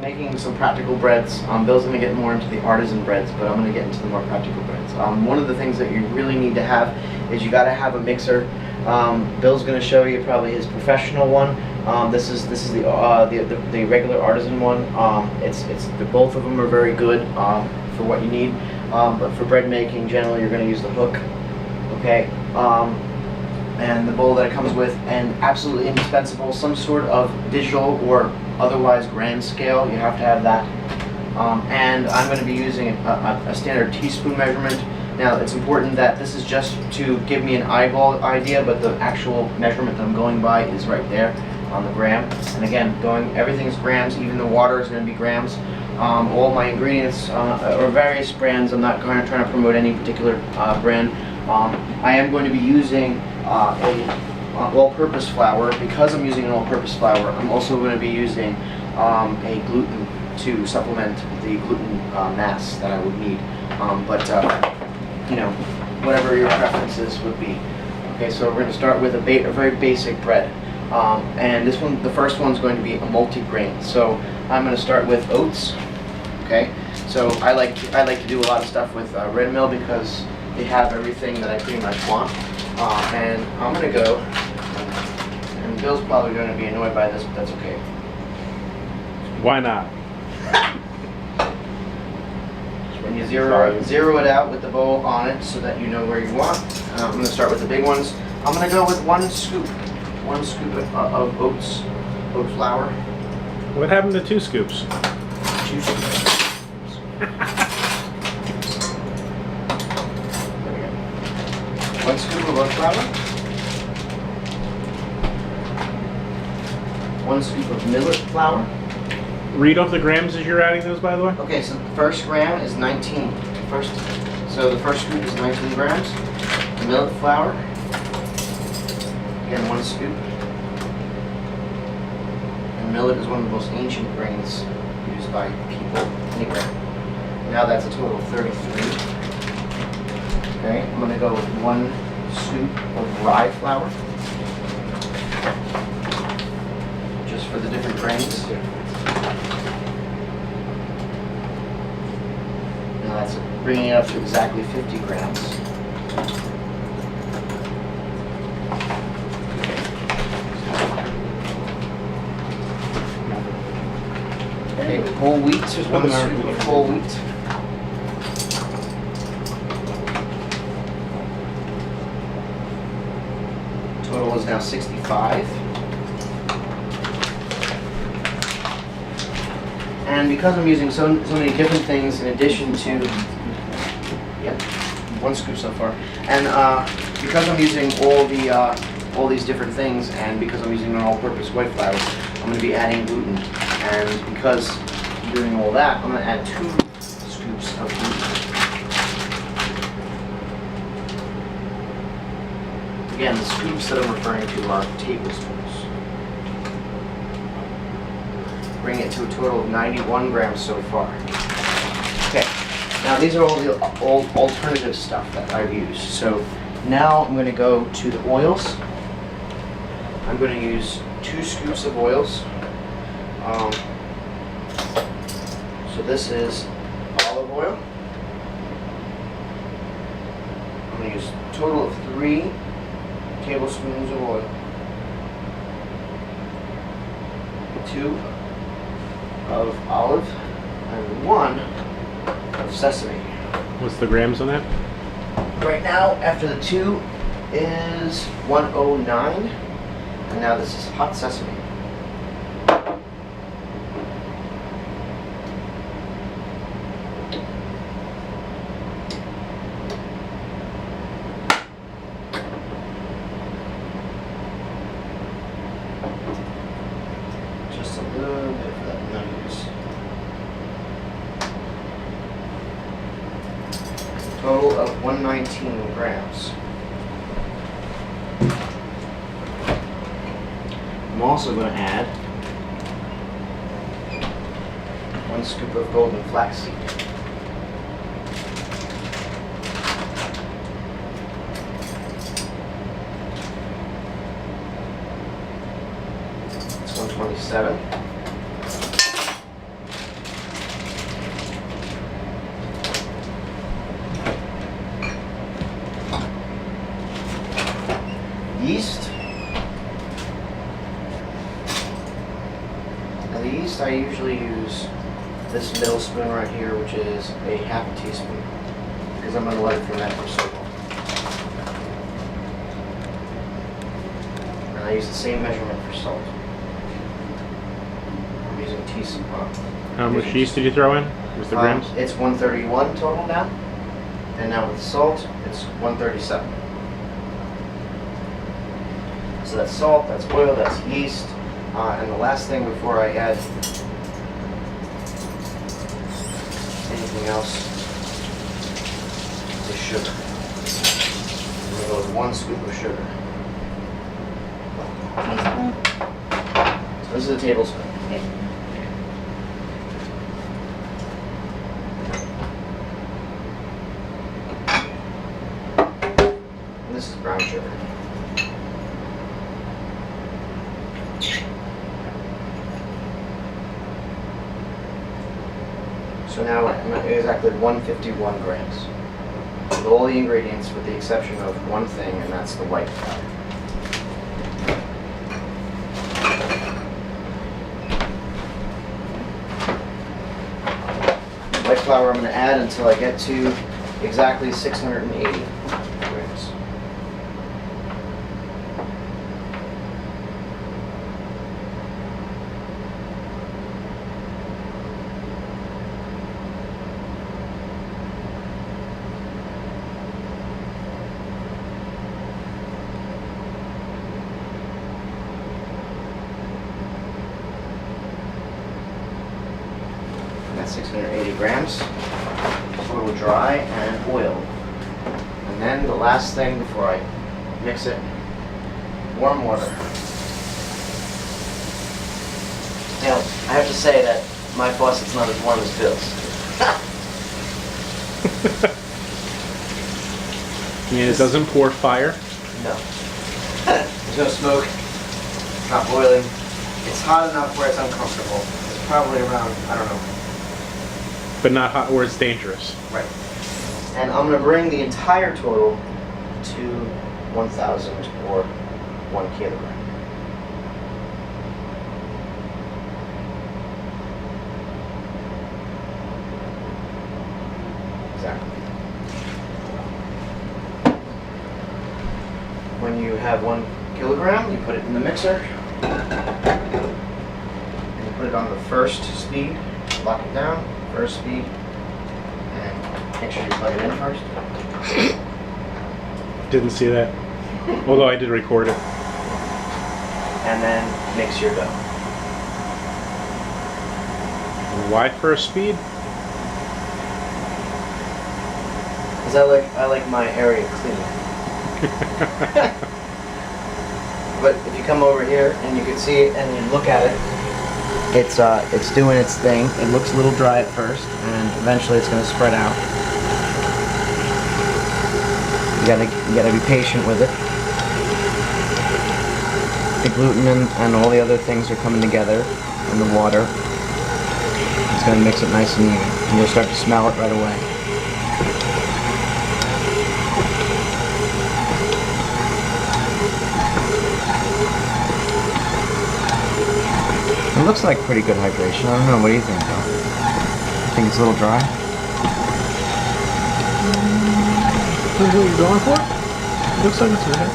I'm making some practical breads. Bill's going to get more into the artisan breads, but I'm going to get into the more practical breads. One of the things that you really need to have is you got to have a mixer. Bill's going to show you probably his professional one. This is the regular artisan one. Both of them are very good for what you need. But for bread making, generally you're going to use the hook. Okay. And the bowl that it comes with, and absolutely indispensable, some sort of digital or otherwise gram scale. You have to have that. And I'm going to be using a standard teaspoon measurement. Now it's important that this is just to give me an eyeball idea, but the actual measurement that I'm going by is right there on the gram. And again, everything's grams, even the water is going to be grams. All my ingredients are various brands. I'm not going to try to promote any particular brand. I am going to be using all-purpose flour. Because I'm using an all-purpose flour, I'm also going to be using a gluten to supplement the gluten mass that I would need. You know, whatever your preferences would be. Okay, so we're going to start with a very basic bread. And this one, the first one's going to be a multi-grain. So I'm going to start with oats. Okay, so I like to do a lot of stuff with red mill because they have everything that I pretty much want. And I'm going to go, and Bill's probably going to be annoyed by this, but that's okay. Why not? When you zero it out with the bowl on it so that you know where you want. I'm going to start with the big ones. I'm going to go with one scoop of oat flour. What happened to 2 scoops? 2 scoops. There we go. 1 scoop of oat flour. 1 scoop of millet flour. Read off the grams as you're adding those, by the way. Okay, so the first gram is 19. So the first scoop is 19 grams. The millet flour, again 1 scoop. And millet is one of the most ancient grains used by people anywhere. Now that's a total of 33. Okay, I'm going to go with 1 scoop of rye flour, just for the different grains. Now that's bringing it up to exactly 50 grams. Okay, whole wheat, just 1 scoop of whole wheat. Total is now 65. And because I'm using so many different things in addition to, yep, 1 scoop so far. And because I'm using all these different things, and because I'm using an all-purpose white flour, I'm going to be adding gluten. And because I'm doing all that, I'm going to add 2 scoops of gluten. Again, the scoops that I'm referring to are tablespoons. Bring it to a total of 91 grams so far. Okay, now these are all the alternative stuff that I've used. So now I'm going to go to the oils. I'm going to use 2 scoops of oils. So this is olive oil. I'm going to use a total of 3 tablespoons of oil. 2 of olive and 1 of sesame. What's the grams on that? Right now, after the 2 is 109, and now this is hot sesame. Just a little bit for that nose. Total of 119 grams. I'm also going to add 1 scoop of golden flaxseed. It's 127. next, I usually use this middle spoon right here, which is a half a teaspoon, because I'm going to let it ferment for so long. And I use the same measurement for salt. I'm using teaspoon. How much yeast did you throw in? Was the grams? It's 131 total now, and now with salt, it's 137. So that's salt, that's oil, that's yeast, and the last thing before I add anything else is sugar. I'm going to go with 1 scoop of sugar. So this is a tablespoon. Okay. And this is brown sugar. So now I'm at exactly 151 grams. With all the ingredients with the exception of one thing, and that's the white flour. White flour I'm going to add until I get to exactly 680 grams. That's 680 grams, total dry and oil. And then the last thing before I mix it, warm water. Now, I have to say that my faucet's not as warm as Bill's. I mean, it doesn't pour fire. No. There's no smoke, it's not boiling. It's hot enough where it's uncomfortable. It's probably around, I don't know. But not hot where it's dangerous. Right. And I'm going to bring the entire total to 1,000 or 1 kilogram. Exactly. When you have 1 kilogram, you put it in the mixer. And you put it on the first speed, lock it down. First speed, and make sure you plug it in first. Didn't see that. Although I did record it. And then mix your dough. Why first speed? Because I like my area clean. But if you come over here and you can see it and you look at it, it's doing its thing. It looks a little dry at first, and eventually it's going to spread out. You gotta be patient with it. The gluten and all the other things are coming together in the water. It's going to mix it nice and even. And you'll start to smell it right away. It looks like pretty good hydration. I don't know. What do you think, though? You think it's a little dry? Is that what you're going for? Looks like it's okay.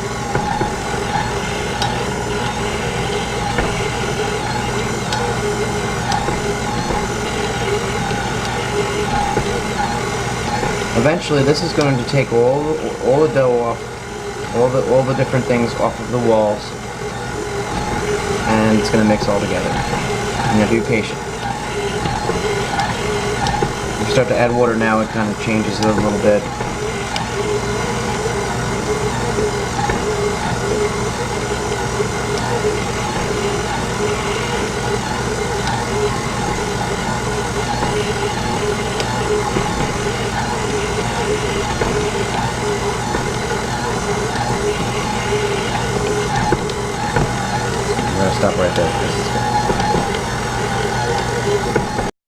Eventually, this is going to take all the dough off, all the different things off of the walls, and it's going to mix all together. And you have to be patient. If you start to add water now, it kind of changes it a little bit. I'm going to stop right there.